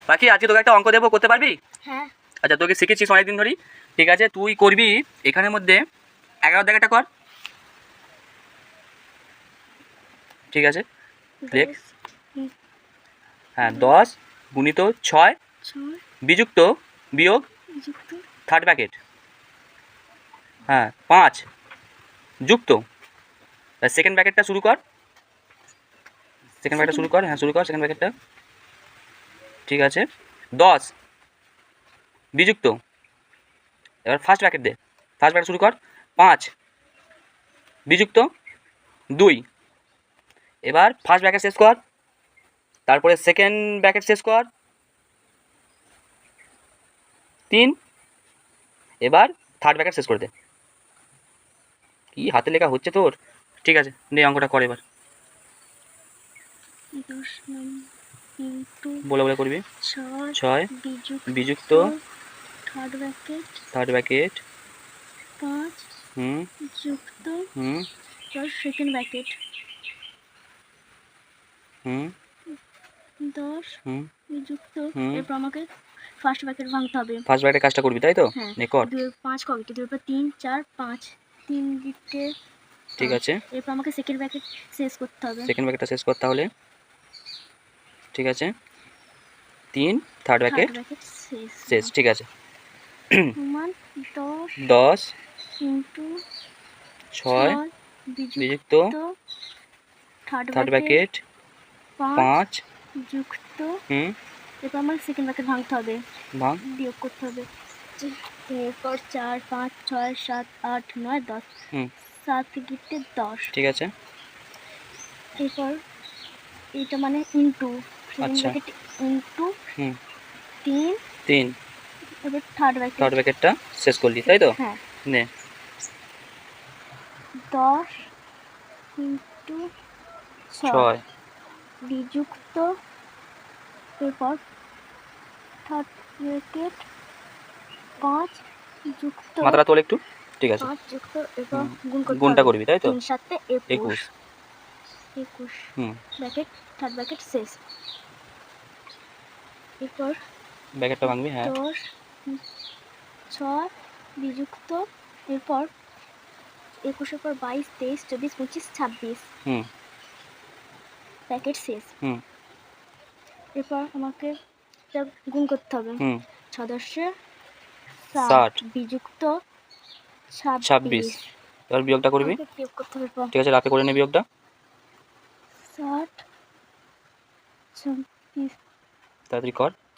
বাকি আজকে তোকে একটা অঙ্ক দেবো, করতে পারবি? হ্যাঁ। আচ্ছা, তোকে শিখেছিস অনেকদিন ধরেই, ঠিক আছে। তুই করবি এখানের মধ্যে 11 দাগেরটা কর, ঠিক আছে। দেখ, হ্যাঁ 10 গুণিত 6 বিযুক্ত বিয়োগ থার্ড ব্র্যাকেট, হ্যাঁ 5 যুক্ত সেকেন্ড ব্র্যাকেটটা শুরু কর, সেকেন্ড ব্র্যাকেটটা শুরু কর, হ্যাঁ শুরু কর সেকেন্ড ব্র্যাকেটটা, ঠিক আছে। 10 বিযুক্ত, এবার ফার্স্ট ব্র্যাকেট দে, ফার্স্ট ব্র্যাকেট শুরু কর, 5 বিযুক্ত 2, এবার ফার্স্ট ব্র্যাকেট শেষ কর, তারপরে সেকেন্ড ব্র্যাকেট শেষ কর 3, এবার থার্ড ব্র্যাকেট শেষ করে দে। কি হাতে লেখা হচ্ছে তোর, ঠিক আছে, নে অঙ্কটা কর এবার, বলে বলে করবি। 6 বিযুক্ত থার্ড ব্র্যাকেট 5 যুক্ত সেকেন্ড ব্র্যাকেট 10 যুক্ত, এরপর আমাকে ফার্স্ট ব্র্যাকেট ভাঙতে হবে। ফার্স্ট ব্র্যাকেটের কাজটা করবি তাই তো? নে কর। 5 কবে 3 4 5 3 দিকে, ঠিক আছে। এরপর আমাকে সেকেন্ড ব্র্যাকেট শেষ করতে হবে। সেকেন্ড ব্র্যাকেটটা শেষ কর তাহলে, ঠিক আছে। 3 থার্ড ব্র্যাকেট শেষ, ঠিক আছে। সমান 10 ইন্টু 6 বিযুক্ত থার্ড ব্র্যাকেট 5 যুক্ত, এরপর আমার সেকেন্ড ব্র্যাকেট ভাঙতে হবে, বিয়োগ করতে হবে। এরপর 4 5 6 7 8 9 10, 7 গিটে 10, ঠিক আছে। এরপর এটা মানে ইন্টু সেকেন্ড ব্র্যাকেট ইন্টু 3, এবার থার্ড ব্র্যাকেটটা শেষ করলি তাই তো? হ্যাঁ। নে 10 ইন্টু 6 বিযুক্ত, এরপর থার্ড ব্র্যাকেট 5 যুক্ত, মাত্রা তোল একটু, ঠিক আছে। 5 যুক্ত, এরপর গুণটা করবি তাই তো? 3 7 21 ব্র্যাকেট থার্ড ব্র্যাকেট শেষ, এরপর ব্র্যাকেটটা ভাঙবি, হ্যাঁ 10 6 বিযুক্ত, এরপর 21 এর পর 22 23 24 25 26 ব্র্যাকেট শেষ। এরপর আমাকে গুণ করতে হবে। 6 10 60 বিযুক্ত 26, এবার বিয়োগটা করবি, বিয়োগ করতে হবে। ঠিক আছে, রাতে করে নে বিয়োগটা। 60 26 তাড়াতাড়ি কর।